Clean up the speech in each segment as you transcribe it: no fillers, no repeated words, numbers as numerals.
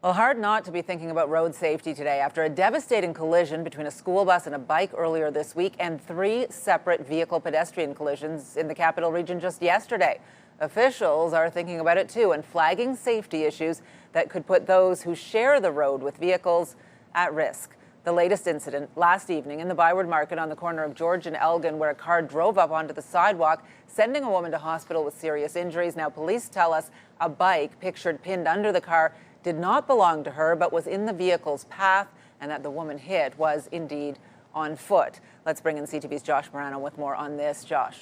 Well, hard not to be thinking about road safety today after a devastating collision between a school bus and a bike earlier this week and 3 separate vehicle pedestrian collisions in the capital region just yesterday. Officials are thinking about it too and flagging safety issues that could put those who share the road with vehicles at risk. The latest incident last evening in the Byward Market on the corner of George and Elgin, where a car drove up onto the sidewalk, sending a woman to hospital with serious injuries. Now, police tell us a bike pictured pinned under the car did not belong to her, but was in the vehicle's path, and that the woman hit was indeed on foot. Let's bring in CTV's Josh Marano with more on this. Josh.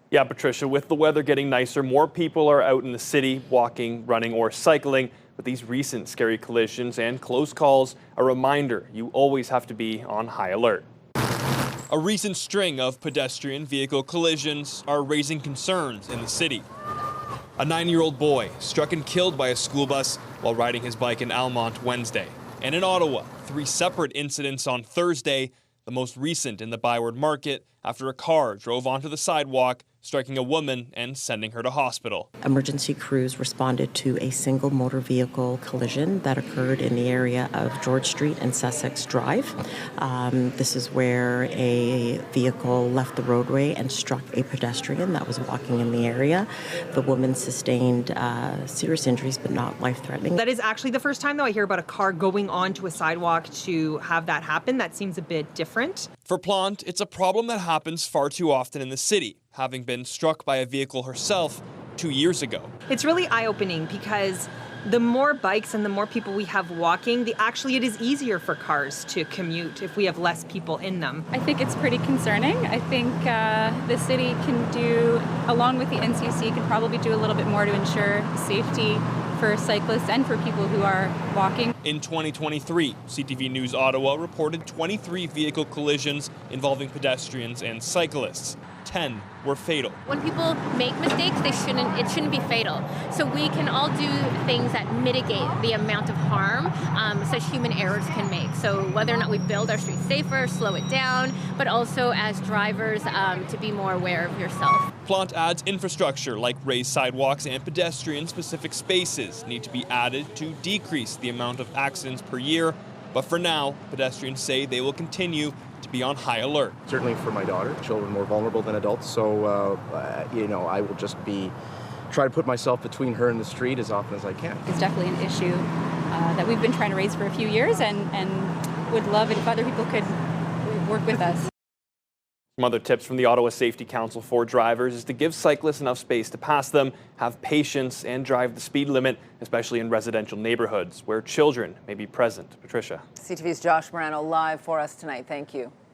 Yeah, Patricia, with the weather getting nicer, more people are out in the city walking, running, or cycling. But these recent scary collisions and close calls, a reminder you always have to be on high alert. A recent string of pedestrian vehicle collisions are raising concerns in the city. A 9-year-old boy struck and killed by a school bus while riding his bike in Almonte Wednesday. And in Ottawa, 3 separate incidents on Thursday, the most recent in the Byward Market after a car drove onto the sidewalk, striking a woman and sending her to hospital. Emergency crews responded to a single motor vehicle collision that occurred in the area of George Street and Sussex Drive. This is where a vehicle left the roadway and struck a pedestrian that was walking in the area. The woman sustained serious injuries, but not life-threatening. That is actually the first time, though, I hear about a car going onto a sidewalk to have that happen. That seems a bit different. For Plante, it's a problem that happens far too often in the city, having been struck by a vehicle herself 2 years ago. It's really eye-opening because the more bikes and the more people we have walking, it is easier for cars to commute if we have less people in them. I think it's pretty concerning. I think the city can do, along with the NCC, can probably do a little bit more to ensure safety for cyclists and for people who are walking. In 2023, CTV News Ottawa reported 23 vehicle collisions involving pedestrians and cyclists. 10 were fatal. When people make mistakes, it shouldn't be fatal. So we can all do things that mitigate the amount of harm such human errors can make. So whether or not we build our streets safer, slow it down, but also as drivers to be more aware of yourself. Plante adds infrastructure like raised sidewalks and pedestrian-specific spaces need to be added to decrease the amount of accidents per year. But for now, pedestrians say they will continue to be on high alert. Certainly for my daughter, children more vulnerable than adults, so I will just try to put myself between her and the street as often as I can. It's definitely an issue that we've been trying to raise for a few years and would love it if other people could work with us. Some other tips from the Ottawa Safety Council for drivers is to give cyclists enough space to pass them, have patience, and drive the speed limit, especially in residential neighborhoods where children may be present. Patricia. CTV's Josh Marano live for us tonight. Thank you.